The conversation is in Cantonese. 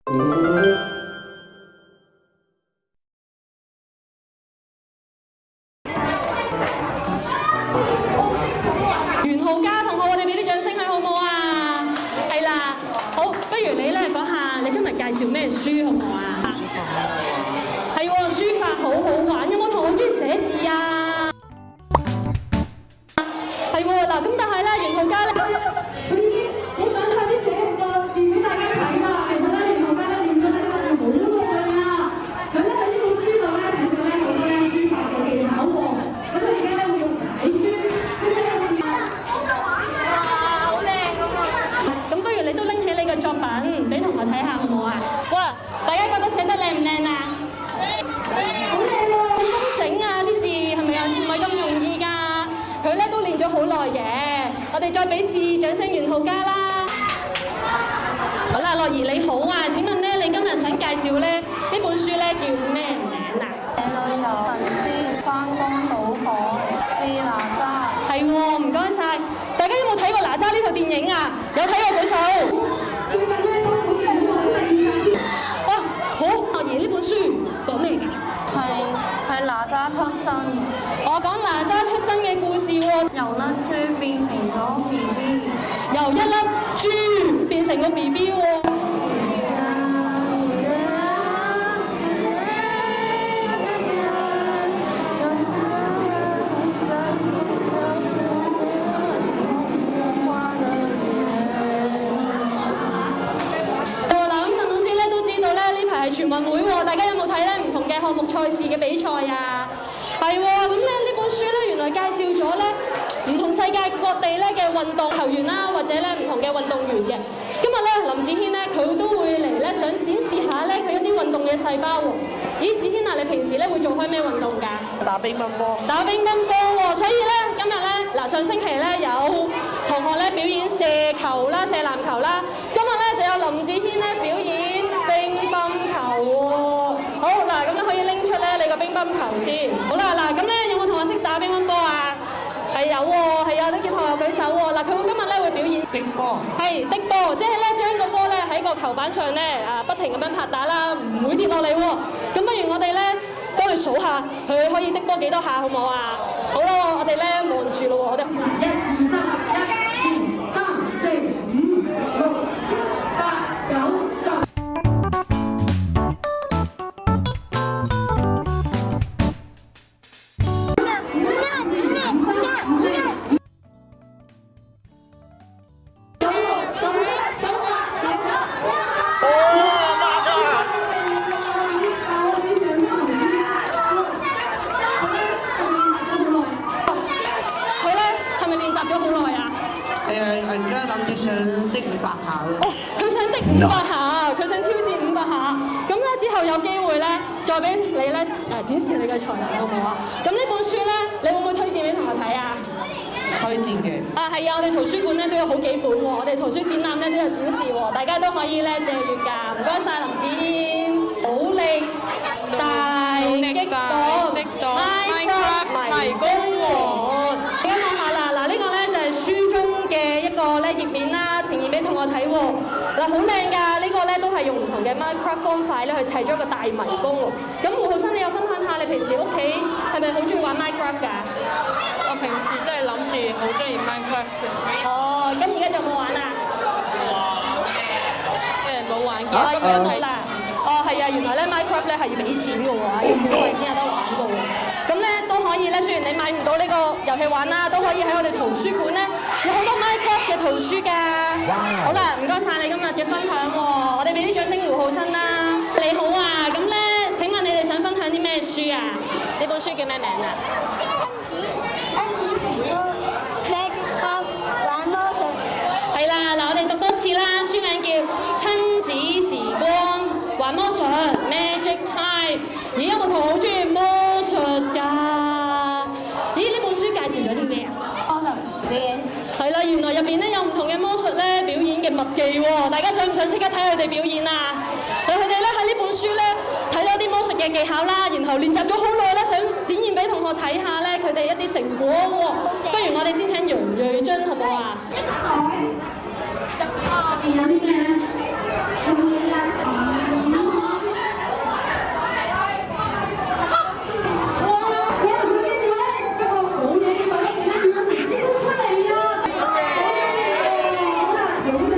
袁浩嘉同學，我哋俾啲掌聲佢好唔好啊？係啦，好，不如你咧講下你今日介紹咩書好唔好啊？係喎，書法好好玩，有冇同學好中意寫字啊？係喎，嗱咁但係咧，袁浩嘉咧，佢已經好想快啲寫個字俾大家睇啦。其實咧，袁浩嘉咧練咗呢個字好耐啦。佢咧喺呢本書度咧睇到咧好多咧書法嘅技巧喎。咁佢而家咧會用楷書，佢寫個字啊，好靚咁啊！咁不如你都拎起你嘅作品俾同學睇下好唔好啊？哇！大家覺得寫得靚唔靚啊？好靚喎，好工整啊！啲字係咪啊？唔係咁容易㗎。佢咧都練咗好耐嘅。我哋再俾次掌聲袁浩嘉啦。好啦，樂兒你好啊！請問咧，你今日想介紹咧呢本書咧叫咩名啊？旅遊神師翻工倒火師哪吒。係喎，唔該晒。大家有冇睇過哪吒呢套電影啊？有睇過舉手。哇，好！樂兒呢本書講咩㗎？係哪吒出生，我講哪吒出生嘅故事喎。由粒珠變成咗 BB，由一粒珠變成個 BB 喎。係全運會喎，大家有冇睇咧唔同嘅項目賽事嘅比賽啊？係喎，咁咧呢本書咧原來介紹咗咧唔同世界各地咧嘅運動球員啦，或者咧唔同嘅運動員嘅。今日咧林子軒咧佢都會嚟咧想展示下咧佢一啲運動嘅細胞喎。咦，子軒啊，你平時咧會做開咩運動㗎？打乒乓波。打乒乓波喎，所以咧今日咧嗱上星期咧有同學咧表演射球啦、射籃球啦，今日咧就有林子軒咧表演乒乓球喎。好嗱，咁咧可以拎出咧你個乒乓球先。好啦，嗱咁咧有冇同學識打乒乓波啊？係有喎，係啊，呢件同學舉手喎。嗱，佢今日咧會表演擊波。係擊波，即係咧將個波咧喺個球板上咧不停咁樣拍打啦，唔會跌落嚟喎。咁不如我哋咧幫佢數下佢可以擊波幾多下，好唔好啊？好咯，我哋咧望住咯喎，我哋1、2、3、1、2、3、4、5、6、7、8、9、10。佢想挑戰500下，咁咧之後有機會咧，再俾你咧展示你嘅才能，好唔好啊？咁呢本書咧，你會唔會推薦俾同學睇啊？推薦嘅。係啊，我哋圖書館咧都有好幾本喎，我哋圖書展覽咧都有展示喎，大家都可以咧借閱㗎。唔該晒林子軒，努力大激盪 Minecraft 迷宮王。大家望下啦，嗱呢個咧就係書中嘅一個咧頁面啦，呈現俾同學睇喎。嗱好靚㗎，呢個咧都係用唔同嘅 Minecraft 方塊咧去砌咗一個大迷宮喎。咁胡浩生，你有分享下你平時屋企係咪好中意玩 Minecraft 㗎？我平時真係諗住好中意 Minecraft 啫。哦，咁而家仲有冇玩啊？冇玩嘅，不過不過睇啦。哦，係啊，原來咧 Minecraft 咧係要俾錢嘅喎，要付費先有得玩嘅喎。咁咧都可以咧，雖然你買唔到呢個遊戲玩啦，都可以喺我哋圖書館咧有好多 Minecraft 嘅圖書㗎。好啦，唔該晒你今日嘅分享喎，我哋俾啲掌聲胡浩生啦。你好啊，咁咧請問你哋想分享啲咩書啊？呢本書叫咩名啊？親子時光 Magic Time 玩魔術。係啦，嗱我哋讀多次啦，書名叫親子時光玩魔術 Magic Time。咦，有冇同學好中意魔術㗎？咦，呢本書介紹咗啲咩啊？魔術表演。係啦，原來入邊咧有唔同嘅魔術咧表演嘅密技喎，大家想唔想即刻睇佢哋表演啊？佢哋咧喺呢本書咧睇到啲魔術嘅技巧啦，然後練習咗好耐咧，想展現俾同學睇下咧佢哋一啲成果喎。不如我哋先請楊瑞津好唔好啊？呢個台入邊有啲咩咧？ 여기서